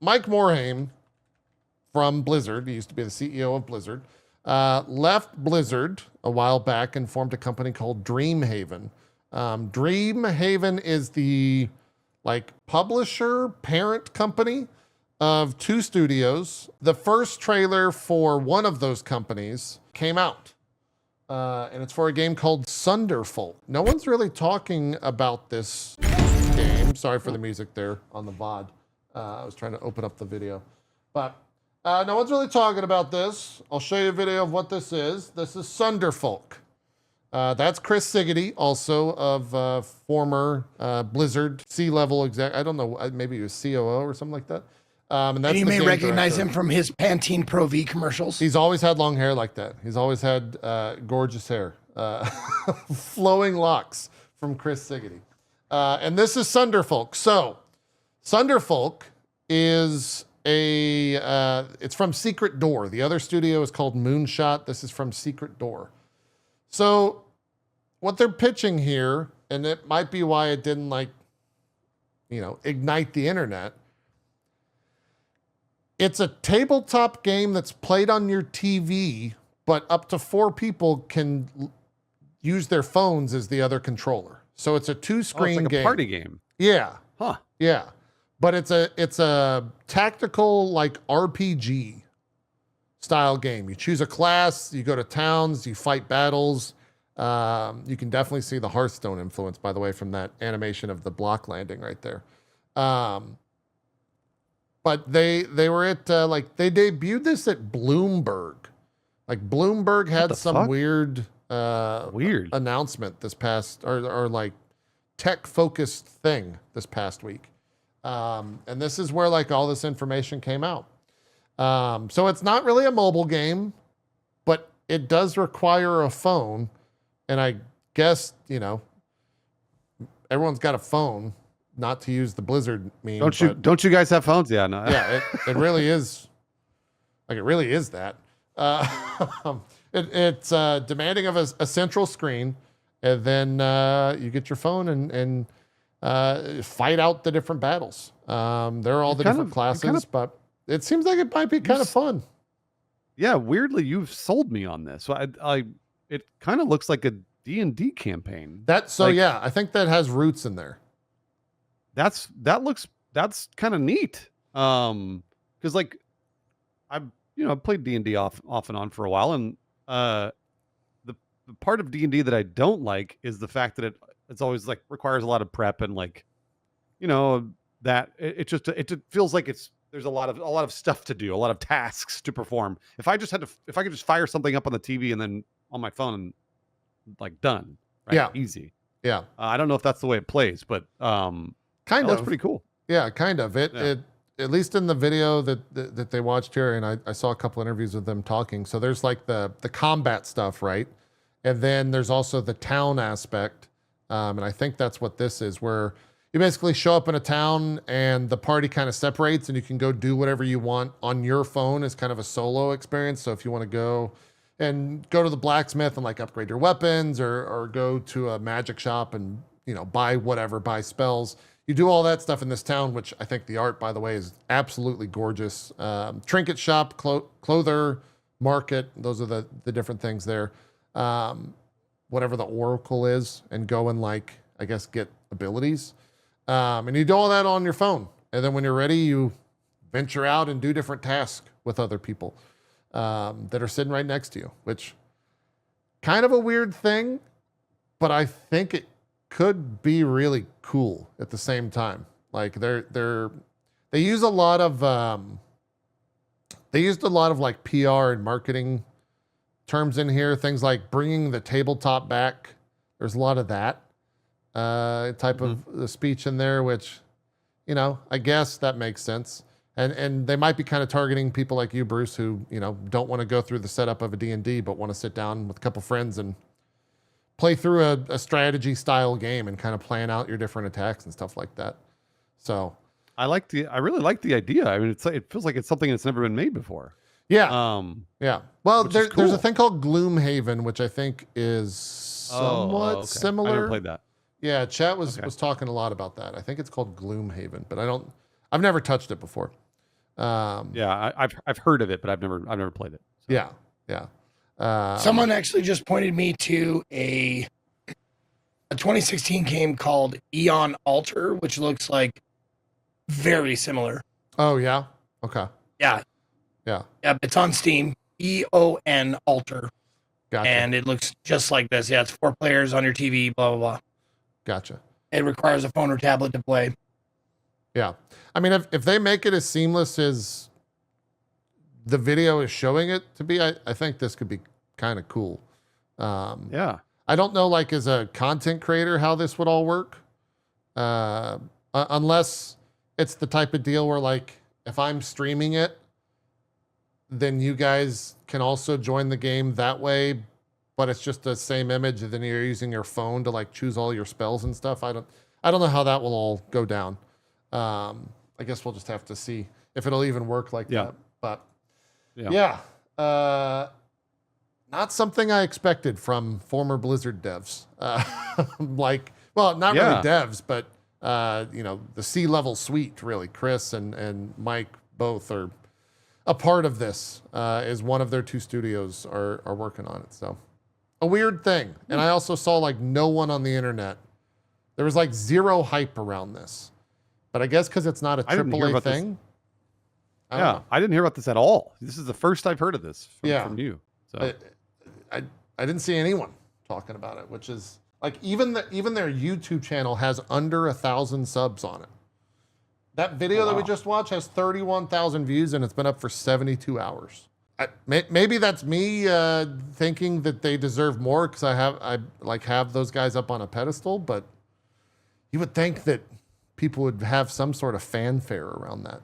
Mike Morhaime from Blizzard, he used to be the CEO of Blizzard, left Blizzard a while back and formed a company called Dreamhaven. Dreamhaven is the publisher parent company of 2 studios. The first trailer for one of those companies came out. And it's for a game called Sunderfolk. No one's really talking about this game. Sorry for the music there on the VOD. I was trying to open up the video. But no one's really talking about this. I'll show you a video of what this is. This is Sunderfolk. That's Chris Siggety, also of former Blizzard C-level exec. I don't know, maybe he was COO or something like that. And you may recognize him from his Pantene Pro V commercials. He's always had long hair like that. He's always had gorgeous hair. Flowing locks from Chris Siggety. And this is Sunderfolk. So, Sunderfolk is it's from Secret Door. The other studio is called Moonshot. This is from Secret Door. So, what they're pitching here, and it might be why it didn't ignite the internet. It's a tabletop game that's played on your TV, but up to 4 people can use their phones as the other controller. So it's a 2-screen it's like game. A party game. Yeah. Huh. Yeah. But it's a tactical RPG style game. You choose a class, you go to towns, you fight battles. You can definitely see the Hearthstone influence, by the way, from that animation of the block landing right there. But they were at they debuted this at Bloomberg. Bloomberg had some weird announcement this past or tech focused thing this past week. And this is where all this information came out. So it's not really a mobile game, but it does require a phone. And I guess, everyone's got a phone. Not to use the Blizzard meme. Don't you guys have phones? Yeah, no. Yeah, it really is. It really is that. It's demanding of a central screen, and then you get your phone and fight out the different battles. There are all the different classes, but it seems like it might be kind of fun. Yeah, weirdly, you've sold me on this. So it kind of looks like a D&D campaign. Yeah, I think that has roots in there. That's kind of neat. Because I've played D&D off and on for a while, and the part of D&D that I don't like is the fact that it's always requires a lot of prep and that it feels like there's a lot of stuff to do, a lot of tasks to perform. If I could just fire something up on the TV and then on my phone and done, right? Yeah, easy. Yeah. I don't know if that's the way it plays, but kind of. That's pretty cool. Yeah, kind of. It at least in the video that they watched here, and I saw a couple interviews with them talking. So there's the combat stuff, right? And then there's also the town aspect. And I think that's what this is, where you basically show up in a town and the party kind of separates and you can go do whatever you want on your phone as kind of a solo experience. So if you want to go to the blacksmith and upgrade your weapons or go to a magic shop and, buy spells. You do all that stuff in this town, which I think the art, by the way, is absolutely gorgeous. Trinket shop, clother, market. Those are the different things there. Whatever the oracle is, and go and I guess get abilities. And you do all that on your phone. And then when you're ready, you venture out and do different tasks with other people that are sitting right next to you, which kind of a weird thing, but I think it could be really cool at the same time. They use a lot of PR and marketing terms in here, things like bringing the tabletop back. There's a lot of that type of the speech in there, which, I guess that makes sense. And they might be kind of targeting people like you, Bruce, who, don't want to go through the setup of a D&D, but want to sit down with a couple friends and play through a strategy style game and kind of plan out your different attacks and stuff like that. So I really like the idea. I mean, it feels like it's something that's never been made before. Yeah. Yeah. Well, cool. There's a thing called Gloomhaven, which I think is somewhat similar. I never played that. Yeah. Chat was talking a lot about that. I think it's called Gloomhaven, but I've never touched it before. Yeah, I've heard of it, but I've never played it. So. Yeah, yeah. Someone actually just pointed me to a 2016 game called Eon Alter, which looks like very similar. Oh yeah. Okay. Yeah, Yeah. yeah. It's on Steam. EON Alter, Gotcha. and it looks just like this. Yeah, it's 4 players on your TV. Blah blah blah. Gotcha. It requires a phone or tablet to play. Yeah. I mean, if they make it as seamless as the video is showing it to be, I think this could be kind of cool. Yeah. I don't know, like, as a content creator, how this would all work. Unless it's the type of deal where, like, if I'm streaming it, then you guys can also join the game that way, but it's just the same image, and then you're using your phone to like choose all your spells and stuff. I don't know how that will all go down. I guess we'll just have to see if it'll even work like that. But yeah. Not something I expected from former Blizzard devs. Like, well, not really devs, but you know, the C-level suite, really. Chris and Mike both are a part of this, is one of their 2 studios are working on it. So a weird thing. And I also saw like no one on the internet. There was like 0 hype around this, but I guess because it's not a AAA thing. I didn't hear about this at all. This is the first I've heard of this from you. So I didn't see anyone talking about it, which is like, even their YouTube channel has under 1,000 subs on it. That video that we just watched has 31,000 views, and it's been up for 72 hours. Maybe that's me thinking that they deserve more because I have those guys up on a pedestal, but you would think that people would have some sort of fanfare around that.